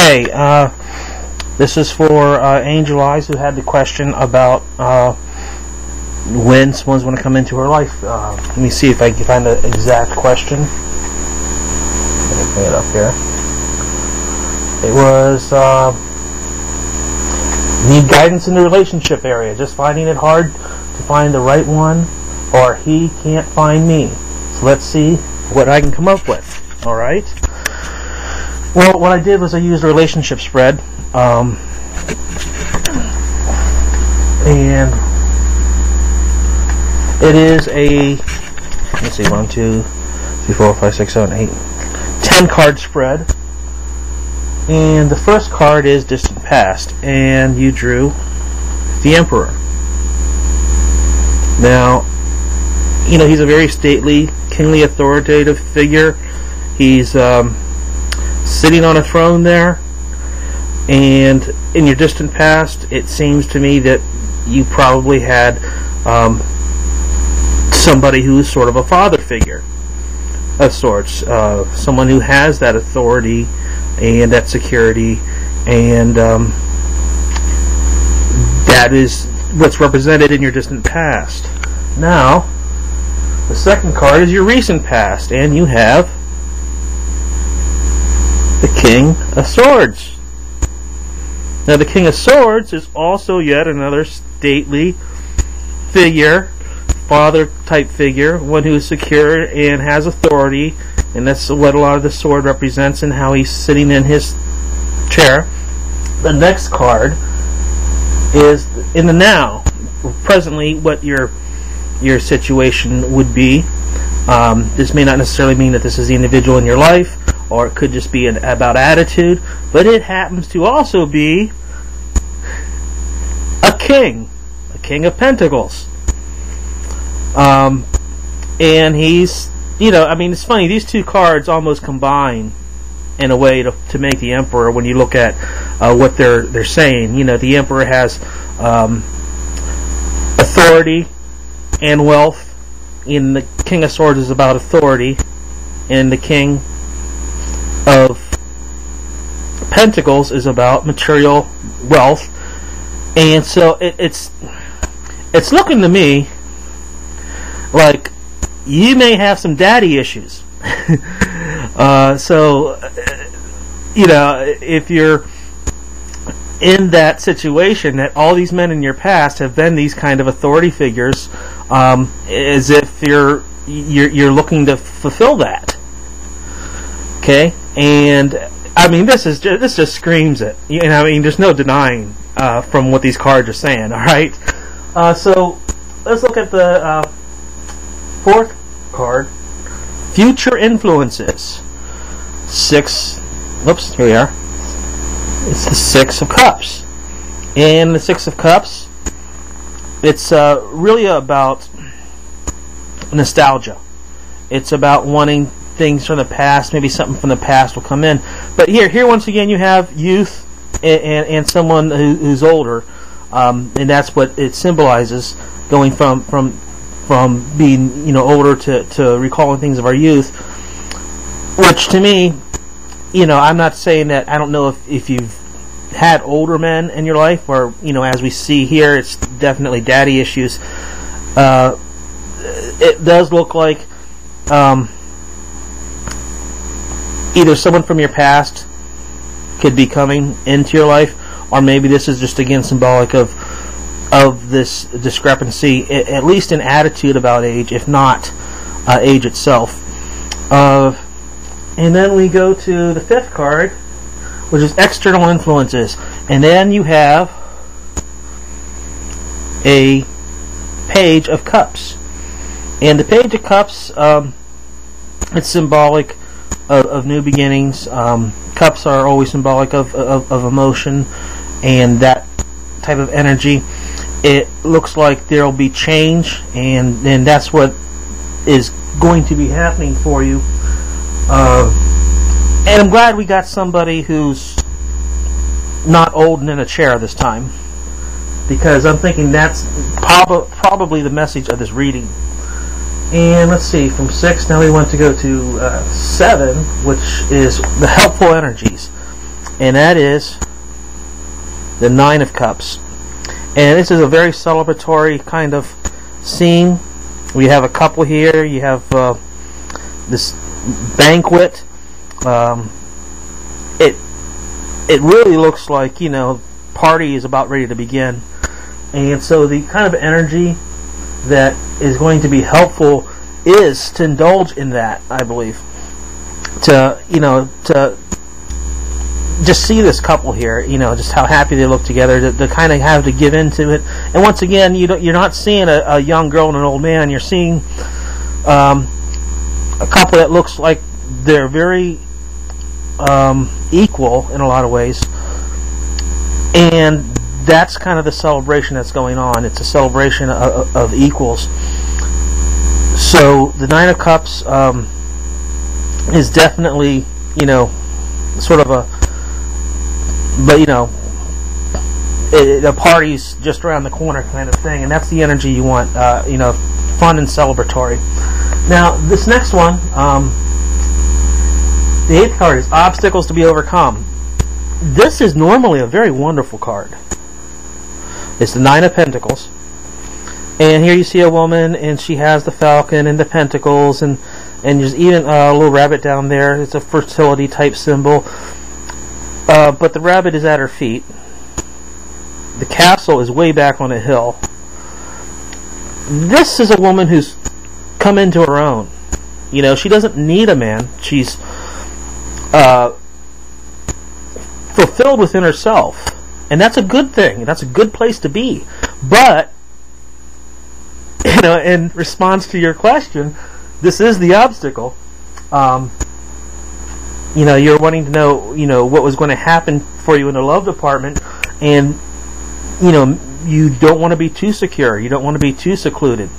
Okay, this is for Angel Eyes, who had the question about when someone's going to come into her life. Let me see if I can find the exact question. Let me bring it up here. It was need guidance in the relationship area, just finding it hard to find the right one, or he can't find me. So let's see what I can come up with. All right. Well, what I did was I used a relationship spread, and it is a, let's see, 1, 2, 3, 4, 5, 6, 7, 8, 10 card spread. And the first card is Distant Past, and you drew the Emperor. Now, you know, he's a very stately, kingly, authoritative figure. He's sitting on a throne there, and in your distant past, it seems to me that you probably had somebody who is sort of a father figure of sorts, someone who has that authority and that security, and that is what's represented in your distant past. Now, the second card is your recent past, and you have the King of Swords. Now, the King of Swords is also yet another stately figure, father-type figure, one who is secure and has authority, and that's what a lot of the sword represents and how he's sitting in his chair. The next card is in the now, presently, what your situation would be. This may not necessarily mean that this is the individual in your life, or it could just be about attitude, but it happens to also be a king of pentacles. And he's, you know, I mean, it's funny, these two cards almost combine in a way to make the Emperor when you look at what they're saying. You know, the Emperor has authority and wealth, and the King of Swords is about authority, and the King of Pentacles is about material wealth. And so it's looking to me like you may have some daddy issues. So, you know, if you're in that situation, that all these men in your past have been these kind of authority figures, as if you're looking to fulfill that. Okay, and I mean, this just screams it. You know, I mean, there's no denying from what these cards are saying. All right, so let's look at the fourth card, Future Influences. Here we are. It's the Six of Cups. And the Six of Cups, it's really about nostalgia. It's about wanting things from the past. Maybe something from the past will come in. But here once again, you have youth and someone who's older, and that's what it symbolizes, going from being, you know, older to recalling things of our youth. Which to me, you know, I'm not saying that, I don't know if you've had older men in your life, or, you know, as we see here, it's definitely daddy issues. It does look like either someone from your past could be coming into your life, or maybe this is just, again, symbolic of this discrepancy, at least in attitude about age, if not age itself. And then we go to the fifth card, which is External Influences. And then you have a Page of Cups. And the Page of Cups, it's symbolic of new beginnings. Cups are always symbolic of emotion and that type of energy. It looks like there will be change, and then that's what is going to be happening for you. And I'm glad we got somebody who's not old and in a chair this time, because I'm thinking that's probably the message of this reading. And let's see, from 6, now we want to go to 7, which is the helpful energies. and that is the Nine of Cups. And this is a very celebratory kind of scene. We have a couple here. You have this banquet. It really looks like, you know, party is about ready to begin. And so the kind of energy that is going to be helpful is to indulge in that, I believe. To, you know, to just see this couple here, you know, just how happy they look together, to kind of have to give into it. And once again, you're not seeing a young girl and an old man. You're seeing a couple that looks like they're very equal in a lot of ways. And that's kind of the celebration that's going on. It's a celebration of equals. So the Nine of Cups is definitely, you know, sort of a, but you know, the party's just around the corner kind of thing, and that's the energy you want, you know, fun and celebratory. Now, this next one, the 8th card is obstacles to be overcome. This is normally a very wonderful card. It's the Nine of Pentacles. And here you see a woman, and she has the falcon and the pentacles, and there's even a little rabbit down there. It's a fertility type symbol. But the rabbit is at her feet. The castle is way back on a hill. This is a woman who's come into her own. You know, she doesn't need a man. She's fulfilled within herself. And that's a good thing. That's a good place to be. But, you know, in response to your question, this is the obstacle. You know, you're wanting to know, you know, what was going to happen for you in the love department, and, you know, you don't want to be too secure. You don't want to be too secluded.